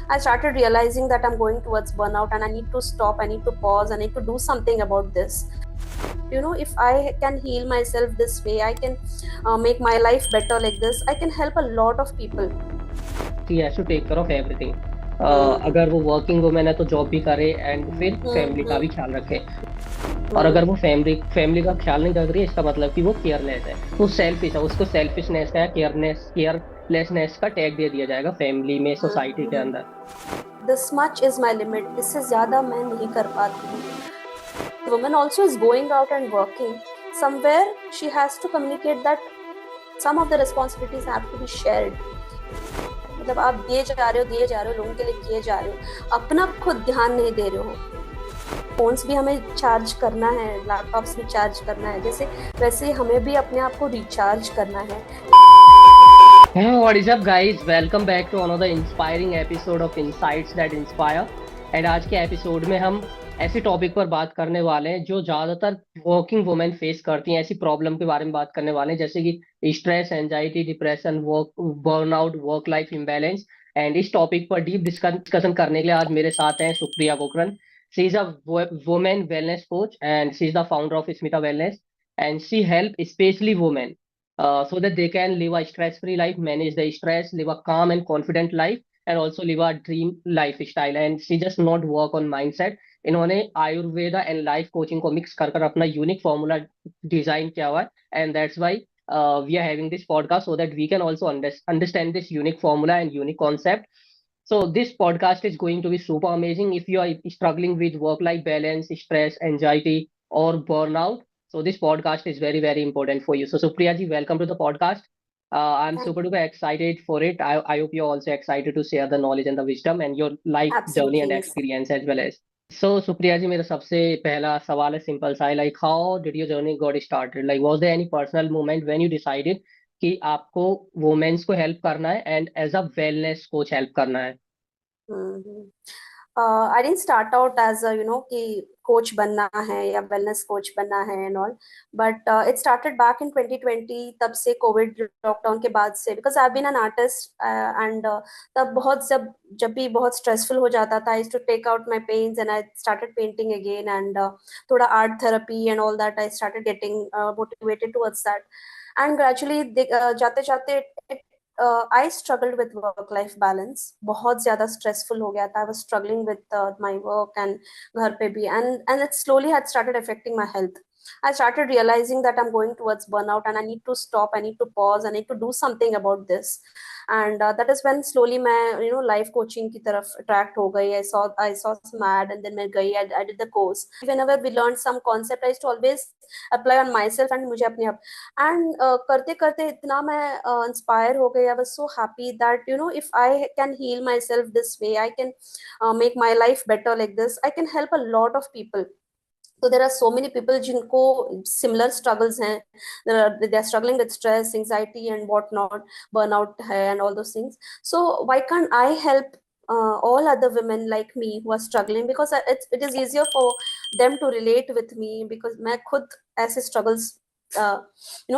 I started realizing that I'm going towards burnout and I need to stop, I need to pause, I need to do something about this. If I can heal myself this way, I can make my life better like this, I can help a lot of people. She has to take care of everything. Hmm. अगर वो working women है तो job भी करे and फिर Hmm. Family का भी Hmm. ख्याल रखे। और Hmm. अगर वो फैमिली फैमिली का ख्याल नहीं रख रही है इसका मतलब कि वो केयरलेस है, तो सेल्फिश है, उसको सेल्फिशनेस का या केयरलेसनेस का टैग दे दिया जाएगा फैमिली में, सोसाइटी के अंदर। This much is my limit, इससे ज्यादा मैं नहीं कर पाती हूँ. Woman also is going out and working. Somewhere she has to communicate that some of the responsibilities have to be shared. मतलब आप दिए जा रहे हो, लोगों के लिए किए जा रहे हो, अपना खुद ध्यान नहीं दे रहे हो. फोन्स भी हमें चार्ज करना है, लैपटॉप्स भी चार्ज करना है, जैसे वैसे हमें भी अपने आप को रिचार्ज करना है. Hey, what is up guys? Welcome back to another inspiring episode of Insights That Inspire। And आज के एपिसोड में हम ऐसे टॉपिक पर बात करने वाले हैं जो ज्यादातर वर्किंग वुमेन फेस करती हैं, ऐसी प्रॉब्लम के बारे में बात करने वाले हैं जैसे कि stress, anxiety, depression, work burnout, work life imbalance. And इस टॉपिक पर डीप डिस्कशन करने के लिए आज मेरे साथ हैं Supriya Gokaran. She is a women wellness coach and she is the founder of Smita wellness, and she help specially women so that they can live a stress-free life, manage their stress, live a calm and confident life, and also live a dream lifestyle। And she just not work on mindset। इन्होंने Ayurveda and life coaching को mix कर कर अपना unique formula design किया हुआ है, and that's why we are having this podcast so that we can also understand this unique formula and unique concept। So this podcast is going to be super amazing if you are struggling with work-life balance, stress, anxiety, or burnout. So this podcast is very, very important for you. So Supriya ji, welcome to the podcast। I'm Thank super you. duper excited for it। I hope you're also excited to share the knowledge and the wisdom and your life journey and Absolutely yes. experience as well as। So Supriya ji, मेरा सबसे पहला सवाल है simple सा है, like how did your journey got started? Like was there any personal moment when you decided कि आपको women's को हेल्प करना है and as a wellness coach help करना है? Hmm. I didn't start out as a कि coach बनना है या वेलनेस कोच बनना है and all, but it started back in 2020, तब से कोविड लॉकडाउन के बाद से, because I been an artist and तब बहुत जब भी बहुत स्ट्रेसफुल हो जाता था, I to take out my pens and I started painting again and थोड़ा art therapy and all that, I started getting motivated towards that. And gradually जाते जाते आई struggled with work life balance, बहुत ज्यादा stressful हो गया था. I was struggling with my work and घर पे भी, and it slowly had started affecting my health. I started realizing that I'm going towards burnout and I need to stop, I need to pause, I need to do something about this. And that is when slowly मैं life coaching की तरफ attract हो गई. I saw some ad and then मैं गई, I did the course. Whenever we learned some concept, I used to always apply on myself and मुझे अपने आप. एंड करते करते इतना मैं इंस्पायर हो गई. I was so happy that if I can heal my self this way, I can make my life better like this, I can help a lot of people. तो there are so many people जिनको similar struggles हैं. They are struggling with stress, anxiety and what not, burnout है and all those things. So why can't I help all other women like me who are struggling, because it is easier for them to relate with me, because मैं खुद ऐसे struggles, uh,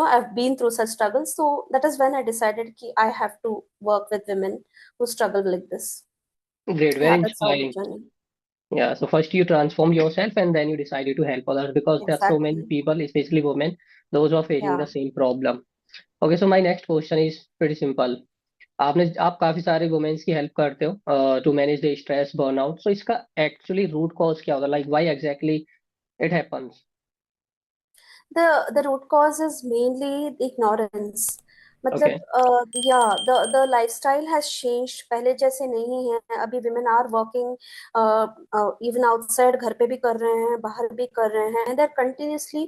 I've been through such struggles. So that is when I decided कि I have to work with women who struggle like this. Great, very Yeah, that's how the inspiring। journey. Yeah, so first you transformed yourself and then you decided to help others because there are so many Exactly. people, especially women, those who are facing the Yeah. same problem। Okay, so my next question is pretty simple। आप काफी सारे women's की help करते हो to manage the stress, burnout. So इसका actually root cause क्या होता है, like why exactly it happens? The root cause is mainly the ignorance. Okay. मतलब या the lifestyle has changed. पहले जैसे नहीं है अभी. women are working even outside, घर पे भी कर रहे हैं, बाहर भी कर रहे हैं, and they're continuously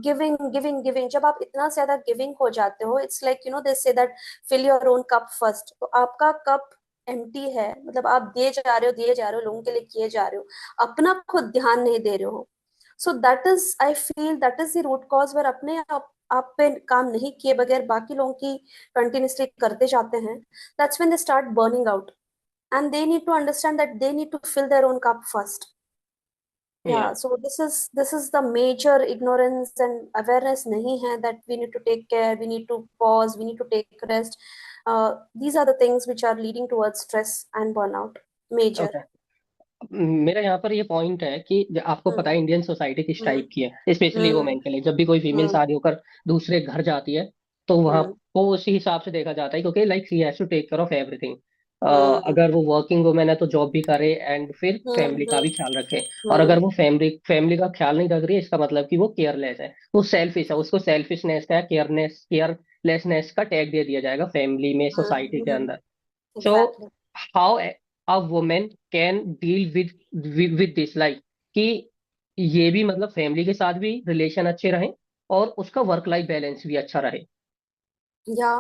giving. जब आप इतना ज्यादा गिविंग हो जाते हो, it's like they say that fill your own cup first. तो आपका कप एम्प्टी है, मतलब आप दिए जा रहे हो, लोगों के लिए किए जा रहे हो, अपना खुद ध्यान नहीं दे रहे हो. So that is, I feel that is the root cause, वर अपने आप पे काम नहीं किए बगैर बाकी लोगों की कंटिन्यूसली करते जाते हैं. That's when they start burning out, and they need to understand that they need to fill their own cup first. या Yeah, so this is the major ignorance and awareness नहीं है, that we need to take care, we need to pause, we need to take rest. These are the things which are leading towards stress and burnout major. Okay. मेरा यहाँ पर ये point है कि आपको पता हम्म है इंडियन सोसाइटी किस हम्म टाइप की है, स्पेशली हम्म वुमेन के लिए। जब भी कोई फीमेल हम्म शादी होकर दूसरे घर जाती है तो वहां हम्म को उसी हिसाब से देखा जाता है, क्योंकि like she has to take care of everything. Hmm अगर वो वर्किंग वुमेन है तो जॉब भी करे एंड फिर फैमिली का हम्म भी ख्याल रखे। और अगर हम्म वो फैमिली फैमिली का ख्याल नहीं रख रही है, इसका मतलब कि वो केयरलेस है, वो सेल्फिश है। उसको सेल्फिशनेस का, केयरलेसनेस का टैग दे दिया जाएगा फैमिली में, सोसाइटी के अंदर। So exactly. How a women can deal with this, like कि ये भी मतलब फैमिली के साथ भी रिलेशन अच्छे रहें और उसका वर्क लाइफ बैलेंस भी अच्छा रहे। या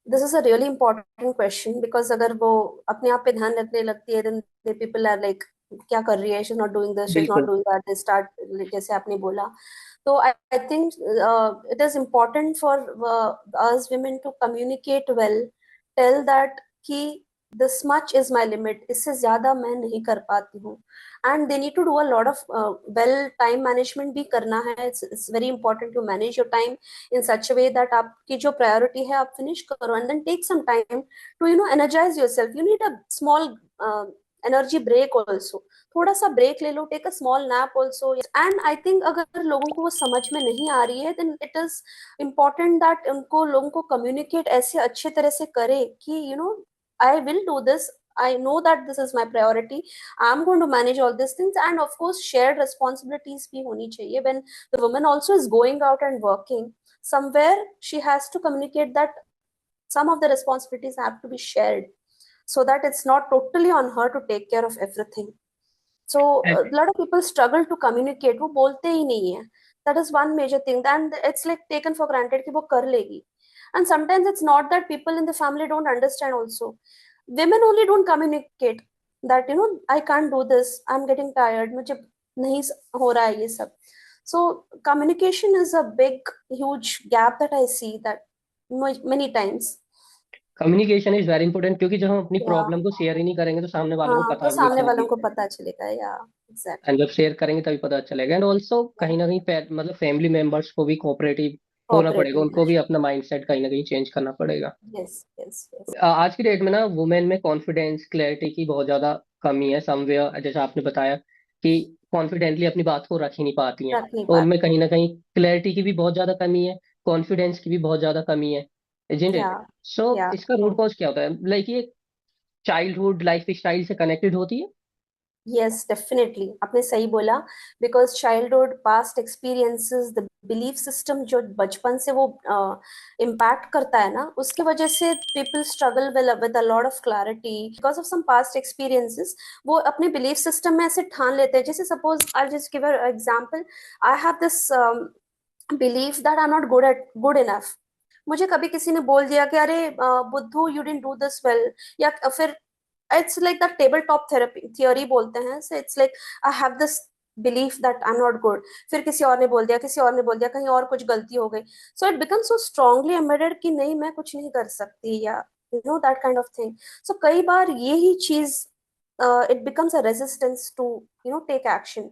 this is a really important question because अगर वो अपने आप पे ध्यान रखने लगती है then the people are like क्या कर रही है, she is not doing this, she is not बिल्कुल। डूइंग दैट, दे स्टार्ट जैसे आपने बोला। तो I think it is important for us women to communicate well, tell that कि this much is my limit, इससे ज्यादा मैं नहीं कर पाती हूँ। And they need to do a lot of well time management भी करना है। It's very important to manage your time in such a way that आपकी जो प्रायोरिटी है आप फिनिश करो and then take some time to energize yourself. You need a small energy break also, थोड़ा सा ब्रेक ले लो, take a small nap also. And I think अगर लोगों को वो समझ में नहीं आ रही है then it is important that उनको लोगों को कम्युनिकेट ऐसे अच्छे तरह से करे कि I will do this, I know that this is my priority, I'm going to manage all these things, and of course shared responsibilities भी होनी चाहिए when the woman also is going out and working somewhere. She has to communicate that some of the responsibilities have to be shared so that it's not totally on her to take care of everything. So a lot of people struggle to communicate, वो बोलते ही नहीं है। That is one major thing and it's like taken for granted कि वो कर लेगी। And sometimes it's not that people in the family don't understand also, women only don't communicate that I can't do this, I'm getting tired, मुझे नहीं हो रहा है ये सब। So communication is a big huge gap that I see that many times. Communication is very important, क्योंकि जब हम अपनी Yeah, प्रॉब्लम को शेयर ही नहीं करेंगे तो सामने वालों को हाँ, तो पता भी नहीं सामने वालों चलेगी। को पता चलेगा या एंड एग्जैक्टली। जब शेयर करेंगे तभी पता चलेगा। एंड ऑल्सो कहीं ना कहीं मतलब फैमिली मेंबर्स को भी कोऑपरेटिव होना पड़ेगा, कोऑपरेटिव उनको होना भी अपना माइंडसेट कहीं ना कहीं चेंज करना पड़ेगा। चाहिए। Yes yes yes. आज की डेट में ना वुमेन में कॉन्फिडेंस क्लैरिटी की बहुत ज्यादा कमी है समवेयर। जैसे आपने बताया कि कॉन्फिडेंटली अपनी बात को रख ही नहीं पाती हैं, रख नहीं तो उनमें पाते कहीं हैं। ना कहीं क्लैरिटी की भी बहुत ज्यादा कमी है, कॉन्फिडेंस की भी बहुत ज्यादा कमी है, इजंट या इट? सो या इसका रूट कॉज क्या होता है? लाइक ये चाइल्डहुड लाइफ स्टाइल से कनेक्टेड होती है। यस डेफिनेटली आपने सही बोला। Because childhood past experiences the belief system जो बचपन से वो इम्पैक्ट करता है ना, उसके वजह से people struggle with a lot of clarity because of some past experiences. वो अपने बिलीफ सिस्टम में ऐसे ठान लेते हैं, जैसे suppose I just give a example, I have this believe that I am not good enough. मुझे कभी किसी ने बोल दिया कि अरे बुद्धू you didn't do this well, या फिर it's like that table top therapy theory बोलते हैं, so it's like I have this belief that I am not good. फिर किसी और ने बोल दिया, किसी और ने बोल दिया, कहीं और कुछ गलती हो गई, so it become so strongly embedded कि नहीं मैं कुछ नहीं कर सकती, या that kind of thing. So कई बार ये ही चीज it becomes a resistance to take action.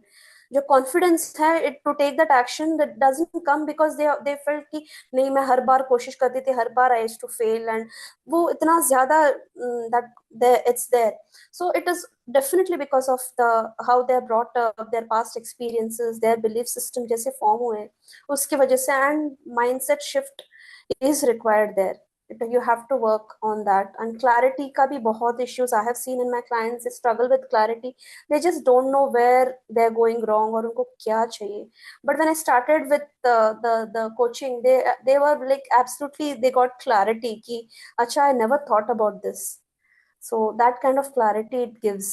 जो कॉन्फिडेंस है it to take that action that doesn't come because they felt कि नहीं मैं हर बार कोशिश करती थी, हर बार I used to fail, and वो इतना ज्यादा that it's there. So it is definitely because of the how they are brought up, their past experiences, their belief system जैसे form हुए उसकी वजह से, and mindset shift is required there. You have to work on that. And clarity का भी बहुत issues I have seen in my clients, they struggle with clarity, they just don't know where they're going wrong और उनको क्या चाहिए। But when I started with the coaching, they were like absolutely they got clarity कि अच्छा I never thought about this. So that kind of clarity it gives.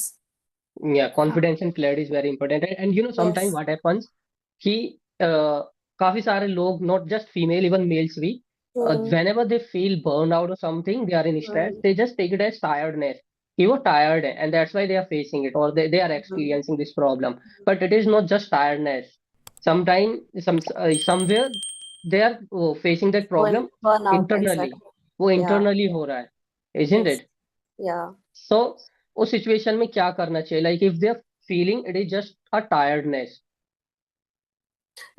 या Yeah. Confidence and clarity is very important. And you know sometime Yes. What happens कि काफी सारे लोग, not just female, even males भी, Hmm. whenever they feel burned out or something, they are in stress, Hmm. they just take it as tiredness, कि वो tired है and that's why they are facing it, or they are Hmm. experiencing this problem. But it is not just tiredness. Sometime somewhere they are facing that Going problem burn out internally, exactly. वो Yeah. internally हो रहा है, isn't Yes. it? Yeah. So उस situation में क्या करना चाहिए? Like if they are feeling it is just a tiredness.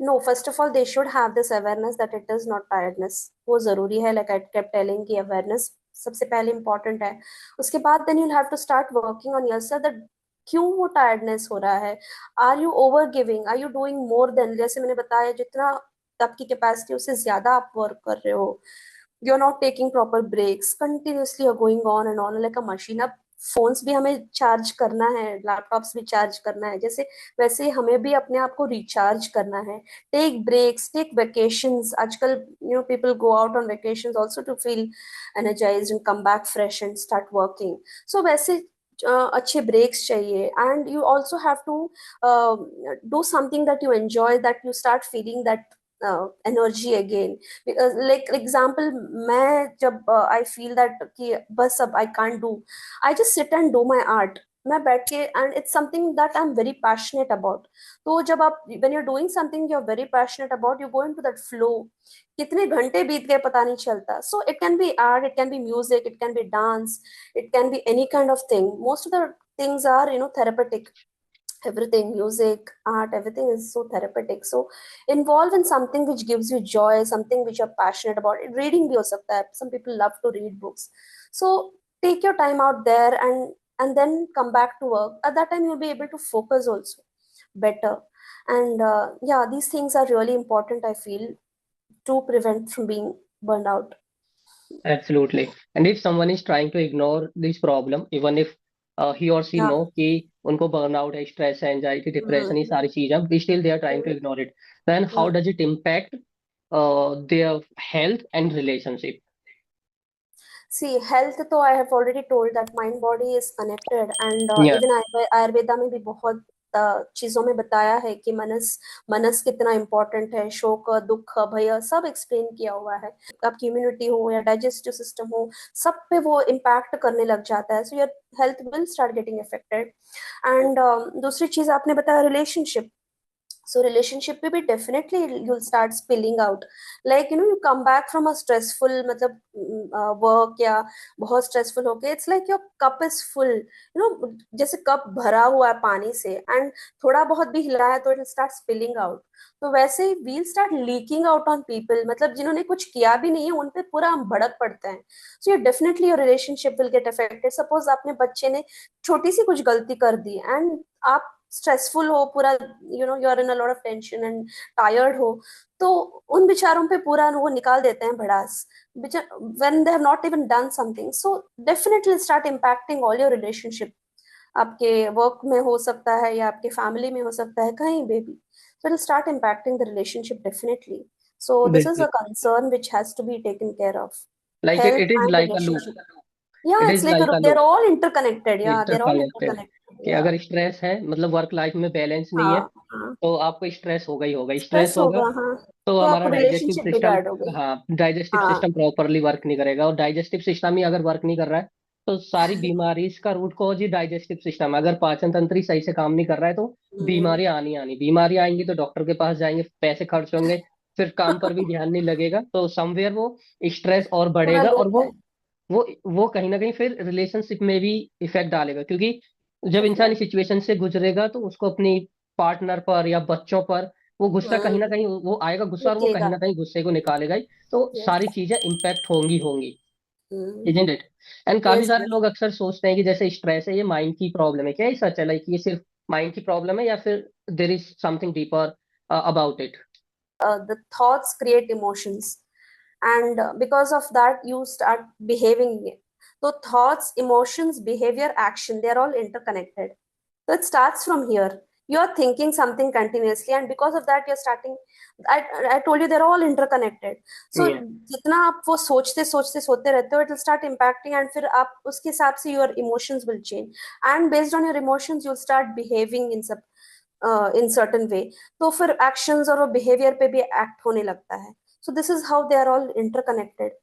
No, first of all, they should have this awareness that it is not tiredness. वो जरूरी है, like I kept telling कि awareness सबसे पहले इम्पोर्टेंट है। उसके बाद then you have to start working on yourself, that क्यों वो टायर्डनेस हो रहा है। Are you over giving, are you doing more than, जैसे मैंने बताया जितना आपकी कैपेसिटी उससे ज्यादा आप वर्क कर रहे हो। You are not taking proper breaks, continuously are going on and on like a machine. अब फोन्स भी हमें चार्ज करना है, लैपटॉप्स भी चार्ज करना है, जैसे वैसे ही हमें भी अपने आप को रिचार्ज करना है। Take breaks, take vacations. आजकल people go out on vacations also to feel energized and come back fresh and start working. So वैसे अच्छे ब्रेक्स चाहिए, and you also have to do something that you enjoy, that you start feeling that energy again. Like example, मैं जब I feel that कि बस अब I can't do, I just sit and do my art. मैं बैठ के, and it's something that I am very passionate about. तो जब आप when you are doing something you are very passionate about, you go into that flow, कितने घंटे बीत गए पता नहीं चलता। So it can be art, it can be music, it can be dance, it can be any kind of thing. Most of the things are therapeutic. Everything, music, art, everything is so therapeutic. So involve in something which gives you joy, something which you're passionate about. Reading bhi ho sakta hai, some people love to read books. So take your time out there, and then come back to work. At that time you'll be able to focus also better. And yeah, these things are really important, I feel, to prevent from being burned out. Absolutely. And if someone is trying to ignore this problem, even if he or she Yeah. know कि उनको burnout है, stress है, anxiety, depression, ये Mm-hmm. सारी चीजें, still they are trying to ignore it. Then how Mm. does it impact their health and relationship? See, health तो I have already told that mind body is connected, and Yeah, even Ayurveda में भी बहुत चीजों में बताया है कि मनस मनस कितना इम्पोर्टेंट है। शोक, दुख, भय सब एक्सप्लेन किया हुआ है। आपकी इम्यूनिटी हो या डाइजेस्टिव सिस्टम हो, सब पे वो इम्पैक्ट करने लग जाता है। So your health will start getting affected. And दूसरी चीज आपने बताया रिलेशनशिप। So relationship पे भी definitely you'll start spilling out, like you come back from a stressful मतलब work या बहुत stressful होके, it's like your cup is full, जैसे कप भरा हुआ है पानी से, and थोड़ा बहुत भी हिला है तो it will start spilling out। तो वैसे ही we'll start leaking out on people, मतलब जिन्होंने कुछ किया भी नहीं है उन पे पूरा हम भड़क पड़ते हैं। so you definitely your relationship will get affected। suppose आपने बच्चे ने छोटी सी कुछ गलती कर दी, एंड आप स्ट्रेसफुल हो पूरा, you are in a lot of tension and tired हो, तो उन बेचारों पे पूरा वो निकाल देते हैं भड़ास, when they have not even done something. So definitely start impacting all your relationship. आपके वर्क में हो सकता है या आपके फैमिली में हो सकता है, कहीं पे भी। So it'll start impacting the relationship definitely. So this is बिल्कुल. a concern which has to be taken care of. Like Health it is and like a loop. relationship. Yeah, It it's is like like a they're loop. all interconnected. Yeah, they're all interconnected. interconnected. कि Yeah. अगर stress है मतलब work life में balance नहीं है, हाँ हाँ। तो आपको स्ट्रेस होगा ही होगा, स्ट्रेस स्ट्रेस होगा होगा, हाँ। तो तो हमारा आपको डाइजेस्टिव रिलेशनशिप सिस्टम, बिगाड़ हो गई। हाँ डाइजेस्टिव हाँ। सिस्टम प्रॉपरली वर्क नहीं करेगा, और डाइजेस्टिव सिस्टम ही अगर वर्क नहीं कर रहा है तो सारी बीमारी, इसका root cause he digestive system है। अगर पाचन तंत्र ही सही से काम नहीं कर रहा है तो हम्म। बीमारी आनी आनी, बीमारी आएंगी तो डॉक्टर के पास जाएंगे, पैसे खर्च होंगे, फिर काम पर भी ध्यान नहीं लगेगा, तो समवेयर वो स्ट्रेस और पूरा बढ़ेगा, और लूप है। वो कहीं ना कहीं फिर रिलेशनशिप में भी इफेक्ट डालेगा, क्योंकि जब इंसान इस डेफिनेट। सिचुएशन से गुजरेगा तो उसको अपनी पार्टनर पर या बच्चों पर वो गुस्सा कहीं ना हम्म। कहीं वो आएगा गुस्सा, और वो कहीं निकलेगा। ना कहीं गुस्से को निकालेगा ही, तो यस। सारी चीजें इम्पैक्ट होंगी होंगी, हम्म। Isn't it? एंड काफी यस सारे यस। लोग अक्सर सोचते हैं कि जैसे स्ट्रेस है ये माइंड की प्रॉब्लम है, क्या ये सच है? लाइक ये सिर्फ माइंड की प्रॉब्लम है या फिर there is something deeper about it? The thoughts create emotions, and because of that you start behaving. So thoughts, emotions, behavior, action, they're all interconnected. So it starts from here. You're thinking something continuously, and because of that, you're starting. I told you they're all interconnected. So जितना आप वो सोचते सोचते सोते रहते हो, it will start impacting, and फिर आप उसके हिसाब से your emotions will change, and based on your emotions, you'll start behaving in certain way. तो फिर actions और वो behavior पे भी act होने लगता है. So this is how they are all interconnected.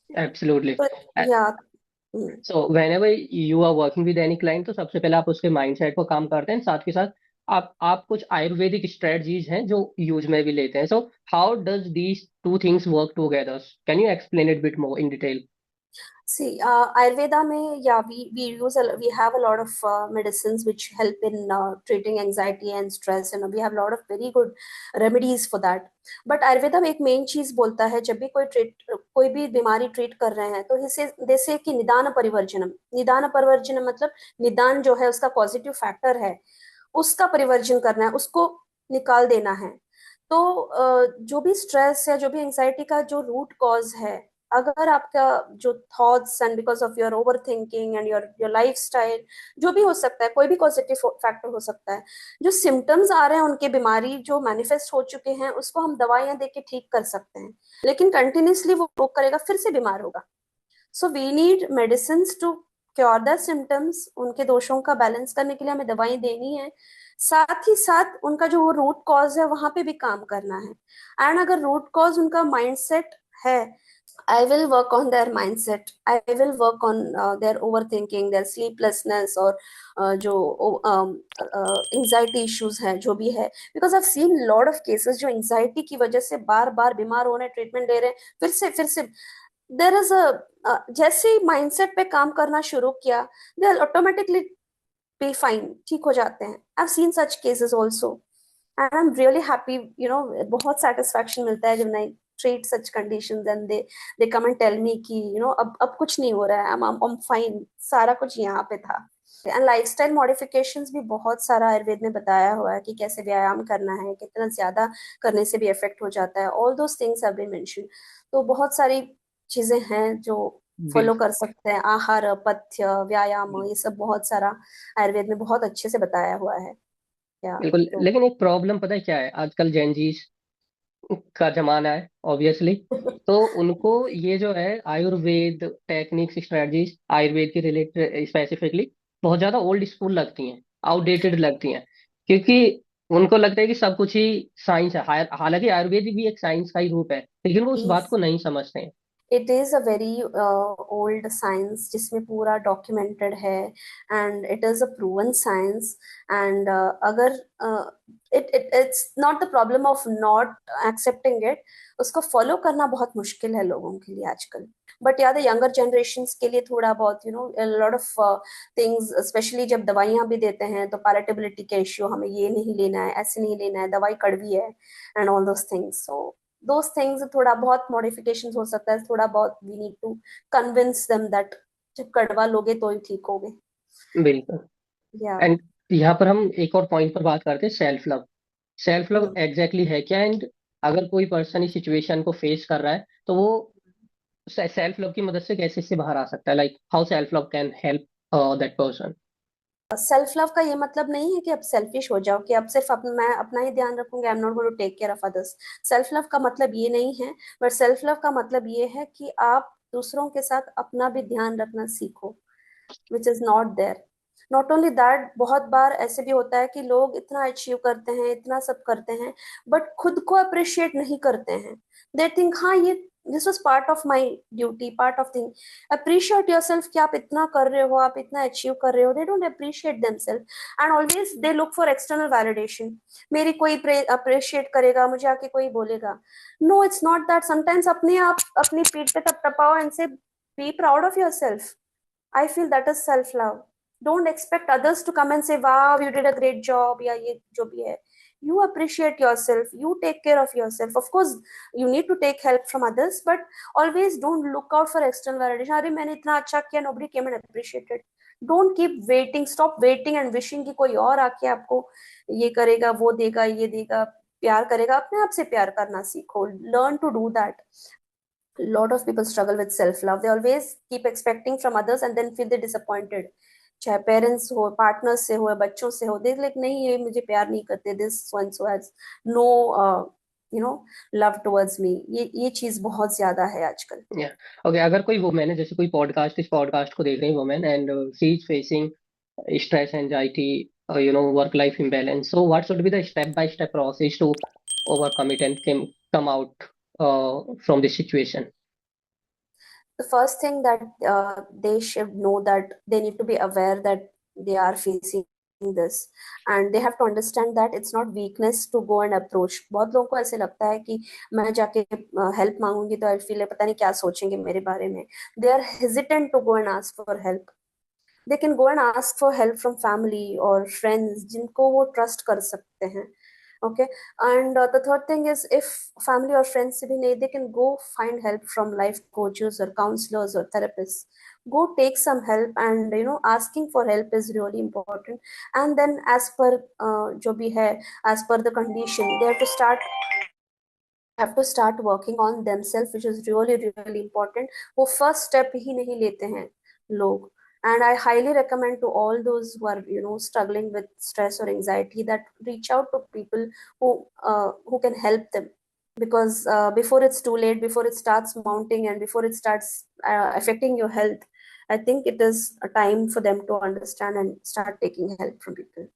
Absolutely. So yeah. Mm. So whenever you are working with any client, तो सबसे पहले आप उसके माइंडसेट पर काम करते हैं, साथ के साथ आप कुछ आयुर्वेदिक स्ट्रेटजीज हैं जो यूज में भी लेते हैं। So how does these two things work together? Can you explain it bit more in detail? See, Ayurveda में, yeah, we have a lot of medicines which help in treating anxiety and stress, and we have a lot of very good remedies for that. But Ayurveda में एक main चीज बोलता है, जब भी कोई भी बीमारी ट्रीट कर रहे हैं, तो इसे जैसे कि निदान परिवर्जनम मतलब निदान जो है उसका पॉजिटिव फैक्टर है, उसका परिवर्जन करना है, उसको निकाल देना है। तो जो भी स्ट्रेस या जो भी एंजाइटी का जो रूट कॉज है, अगर आपका जो thoughts and because of your over thinking and your your life style, जो भी हो सकता है, कोई भी पॉजिटिव फैक्टर हो सकता है, जो सिम्टम्स आ रहे हैं उनके, बीमारी जो मैनिफेस्ट हो चुके हैं, उसको हम दवाइयां दे के ठीक कर सकते हैं। लेकिन कंटिन्यूसली वो करेगा, फिर से बीमार होगा। So we need medicine to cure the symptoms. उनके दोषों का बैलेंस करने के लिए हमें दवाई देनी है, साथ ही साथ उनका जो वो रूट कॉज है वहां पे भी काम करना है। एंड अगर रूट कॉज उनका माइंडसेट है, I will work on their mindset. I will work on their overthinking, their sleeplessness, और जो anxiety issues है, जो भी है। Because I've seen lot of cases जो anxiety की वजह से बार बार बीमार हो रहे हैं, ट्रीटमेंट ले रहे हैं, फिर से there is a जैसे ही माइंडसेट पे काम करना शुरू किया, they will automatically be fine, ठीक हो जाते हैं। I've seen such cases also, and I'm really happy, बहुत satisfaction मिलता है जब मैं treat such conditions and they come and tell me कि अब कुछ नहीं हो रहा है, I'm fine, सारा कुछ यहाँ पे था। एंड लाइफस्टाइल मॉडिफिकेशंस भी बहुत सारा आयुर्वेद में बताया हुआ है कि कैसे व्यायाम करना है, कितना ज्यादा करने से भी इफेक्ट हो जाता है, all those things have been mention. तो बहुत सारी चीजें हैं जो फॉलो बिल्कुल। कर सकते हैं, आहार, पथ्य, व्यायाम, ये सब बहुत सारा आयुर्वेद में बहुत अच्छे से बताया हुआ है। या बिल्कुल, तो लेकिन एक प्रॉब्लम पता है क्या है, आजकल जेनजीस का जमाना है ऑब्वियसली। तो उनको ये जो है आयुर्वेद टेक्निक्स स्ट्रेटजीज आयुर्वेद के रिलेटेड स्पेसिफिकली बहुत ज्यादा ओल्ड स्कूल लगती हैं, आउटडेटेड लगती हैं। क्योंकि उनको लगता है कि सब कुछ ही साइंस है। हालांकि आयुर्वेद भी एक साइंस का ही रूप है, लेकिन वो उस बात को नहीं समझते हैं। It is a very old science जिसमें पूरा डॉक्यूमेंटेड है, and it is a proven science. And अगर it's not the problem of not accepting it, उसको फॉलो करना बहुत मुश्किल है लोगों के लिए आजकल। बट या द यंगर जनरेशन के लिए थोड़ा बहुत, लॉट ऑफ थिंग्स, स्पेशली जब दवाइयां भी देते हैं तो पैलेटेबिलिटी का इश्यू, हमें ये नहीं लेना है, ऐसे नहीं लेना है, दवाई कड़वी है, and all those things. So those things थोड़ा बहुत मॉडिफिकेशंस हो सकता है, थोड़ा बहुत we need to convince them that जब कड़वा लोगे तो ही ठीक होगे। बिल्कुल। या एंड यहाँ पर हम एक और पॉइंट पर बात करते हैं, self love. Self love exactly है क्या, एंड अगर कोई पर्सन इस सिचुएशन को फेस कर रहा है तो वो सेल्फ लव की मदद से कैसे इससे बाहर आ सकता है, like how self love can help that person. Self love का ये मतलब नहीं है कि अब सेल्फिश हो जाओ, कि अब सिर्फ मैं अपना ही ध्यान रखूंगी, I am not going to take care of others. Self love का मतलब ये नहीं है। बट सेल्फ लव का मतलब ये है कि आप दूसरों के साथ अपना भी ध्यान रखना सीखो, which is not there. Not only that, बहुत बार ऐसे भी होता है कि लोग इतना अचीव करते हैं, इतना सब करते हैं, बट खुद को अप्रिशिएट नहीं करते हैं। दे थिंक हाँ, ये this was part of my duty, part of thing. Appreciate your self, कि आप इतना कर रहे हो, आप इतना अचीव कर रहे हो। They don't appreciate them self, and always they look for external validation. मेरी कोई अप्रिशिएट करेगा, मुझे आके कोई बोलेगा। No, it's not that. Sometimes अपने आप अपनी पीठ पे टपटपाओ and say be proud of your self. I feel that is self love. Don't expect others to come and say, "Wow, you did a great job." या ये जो भी है, you appreciate yourself. You take care of yourself. Of course, you need to take help from others, but always don't look out for external validation. अरे मैंने इतना अच्छा किया, nobody came and appreciated. Don't keep waiting. Stop waiting and wishing कि कोई और आके आपको ये करेगा, वो देगा, ये देगा, प्यार करेगा। अपने आप से प्यार करना सीखो. Learn to do that. A lot of people struggle with self love. They always keep expecting from others and then feel they disappointed. चाहे पेरेंट्स हो, पार्टनर से हो, बच्चों से हो, दे लाइक नहीं, ये मुझे प्यार नहीं करते, this so and so has no love towards me. ये चीज बहुत ज्यादा है आजकल। या ओके, अगर कोई वुमेन है, जैसे कोई पॉडकास्ट, इस पॉडकास्ट को देख रही है women, and she is facing stress, anxiety, work life imbalance. So, what should be the step by step process to overcome it and come out from this situation? The first thing that they should know, that they need to be aware that they are facing this, and they have to understand that it's not weakness to go and approach. बहुत लोगों को ऐसे लगता है कि मैं जाके help मांगूंगी तो आई फील पता नहीं क्या सोचेंगे मेरे बारे में. They are hesitant to go and ask for help. They can go and ask for help from family or friends जिनको वो ट्रस्ट कर सकते हैं. Okay. And the third thing is, if family or friends से भी नहीं, they can go find help from life coaches or counselors or therapists. Go take some help, and asking for help is really important. And then as per जो भी है, as per the condition, they have to start working on themselves, which is really really important. वो first step ही नहीं लेते हैं लोग. And I highly recommend to all those who are struggling with stress or anxiety, that reach out to people who can help them, because before it's too late, before it starts mounting, and before it starts affecting your health, I think it is a time for them to understand and start taking help from people.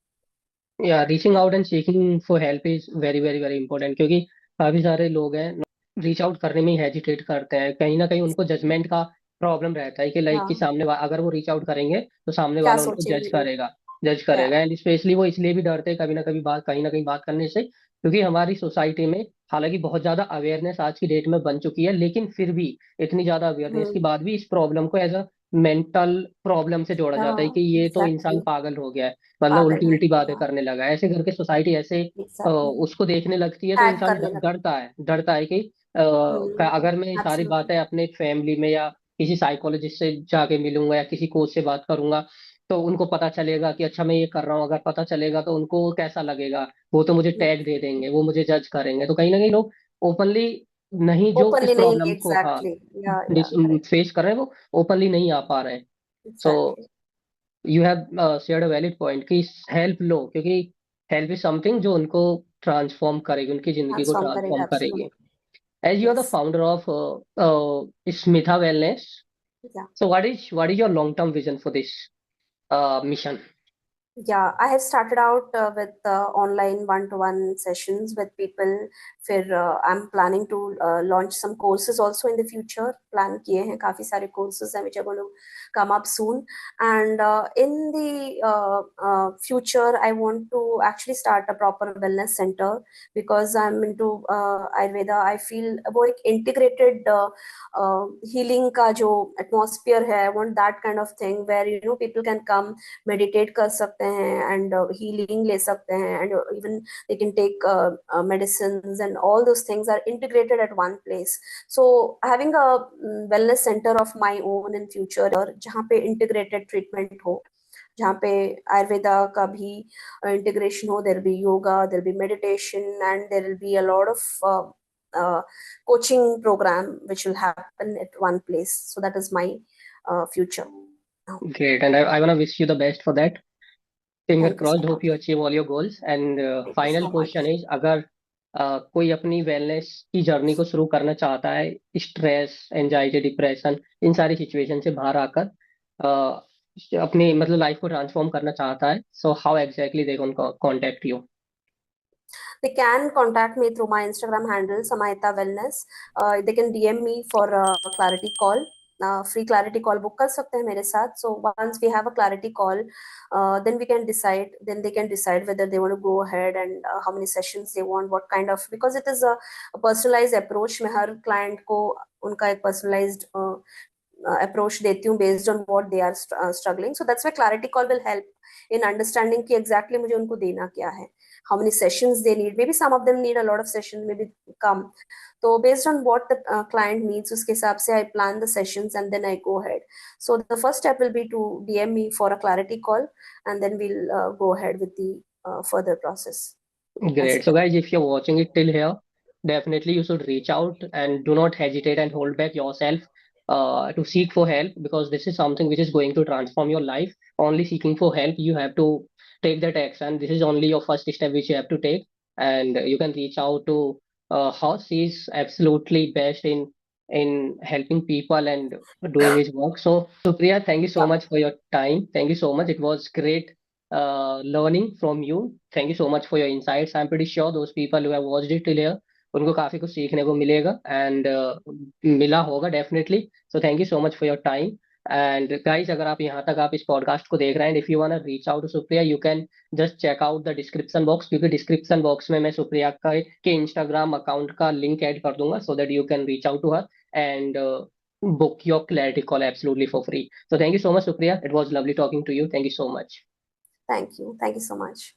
या reaching out and seeking for help is very very very important, क्योंकि काफी सारे लोग हैं reach out करने में ही hesitate करते हैं, कहीं ना कहीं उनको जजमेंट का प्रॉब्लम रहता है कि लाइक कि हाँ, अगर वो रीच आउट करेंगे तो सामने क्या वाला उनको सोचेंगे लोग. जज या करेगा। एंड स्पेशली वो इसलिए भी डरते हैं कभी ना कभी बात कहीं ना कहीं बात करने से, क्योंकि हमारी सोसाइटी में हालांकि बहुत ज्यादा अवेयरनेस आज की डेट में बन चुकी है, लेकिन फिर भी इतनी ज्यादा अवेयरनेस के हम्म. बाद भी इस प्रॉब्लम को एज अ मेंटल प्रॉब्लम से जोड़ा जाता है कि हाँ, ये तो इंसान एग्जैक्टली. पागल हो गया है, मतलब पागल उल्टी हो उल्टी गया. बातें हाँ, करने लगा है। ऐसे करके सोसाइटी ऐसे एग्जैक्टली. उसको देखने लगती है, तो टैग इंसान करने लगता. डरता है कि अगर मैं ये सारी एब्सोल्युटली. बातें अपने फैमिली में या किसी साइकोलॉजिस्ट से जाके मिलूंगा या किसी कोच से बात करूंगा, तो उनको पता चलेगा कि अच्छा मैं ये कर रहा हूँ, अगर पता चलेगा तो उनको कैसा लगेगा, वो तो मुझे टैग दे देंगे, वो मुझे जज करेंगे। तो कहीं ना कहीं लोग ओपनली नहीं, जो इस ओपनली नहीं, प्रॉब्लम को हाँ एग्जैक्टली. या करेक्ट. फेस कर रहे हैं, वो ओपनली नहीं आ पा रहे हैं। So exactly. You have shared a valid point कि हेल्प लो, क्योंकि हेल्प इज समथिंग जो उनको ट्रांसफॉर्म करेगी, उनकी जिंदगी को ट्रांसफॉर्म ट्रांसफॉर्म करेगा, करेगी। Absolutely. As you are the yes. founder of Smitha Wellness, या. so what is your long-term vision for this mission? Yeah, I have started out with online one-to-one sessions with people. फिर I'm planning to launch some courses also in the future. Plan किए हैं, काफी सारे courses हैं which are going to come up soon. And in the future, I want to actually start a proper wellness center, because I'm into Ayurveda. I feel वो एक integrated healing का जो atmosphere है, I want that kind of thing where people can come, meditate कर सकते हैं, and healing ले सकते हैं, and even they can take medicines, and all those things are integrated at one place. So having a wellness center of my own in future, और जहाँ पे integrated treatment हो, जहाँ पे आयुर्वेदा का भी इंटीग्रेशन हो, there be yoga, there be meditation, and there will be a lot of coaching program which will happen at one place. So that is my future now. Great, and I want to wish you the best for that. Finger Thank you so crossed. Hope much. you achieve all your goals. And Thank you final so question much. is, अगर कोई अपनी wellness की journey को शुरू करना चाहता है, stress, anxiety, depression, इन सारी सिचुएशन से बाहर आकर अपनी मतलब लाइफ को ट्रांसफॉर्म करना चाहता है, so how exactly they can contact you? They can contact me through my Instagram handle, Samayita Wellness. They can DM me for a clarity call. Free clarity call book कर सकते हैं मेरे साथ. So once we have a clarity call, then we can decide. Then they can decide whether they want to go ahead, and how many sessions they want, what kind of, because it is a personalized approach. मैं हर client को उनका एक personalized approach देती हूँ based on what they are struggling. So that's why clarity call will help in understanding कि exactly मुझे उनको देना क्या है, how many sessions they need. Maybe some of them need a lot of sessions, maybe come. So based on what the client needs, उसके हिसाब से I plan the sessions, and then I go ahead. So the first step will be to DM me for a clarity call, and then we'll go ahead with the further process. That's Great. it. So, guys, if you're watching it till here, definitely you should reach out and do not hesitate and hold back yourself to seek for help, because this is something which is going to transform your life. Only seeking for help, you have to take that action. This is only your first step which you have to take, and you can reach out to her. She is absolutely best in helping people and doing his work. So, Supriya, thank you so Yeah. much for your time. Thank you so much. It was great learning from you. Thank you so much for your insights. I'm pretty sure those people who have watched it till here, उनको काफी कुछ सीखने को मिलेगा, and मिला होगा definitely. So thank you so much for your time. And guys, अगर आप यहाँ तक आप इस पॉडकास्ट को देख रहे हैं, if you want reach out to Supriya, you can just check out the description box, क्योंकि डिस्क्रिप्शन बॉक्स में मैं सुप्रिया का के इंस्टाग्राम अकाउंट का लिंक ऐड कर दूंगा, so that you can reach out to her and book your clarity call absolutely for free. So thank you so much, Supriya. It was lovely talking to you. Thank you so much. Thank you so much.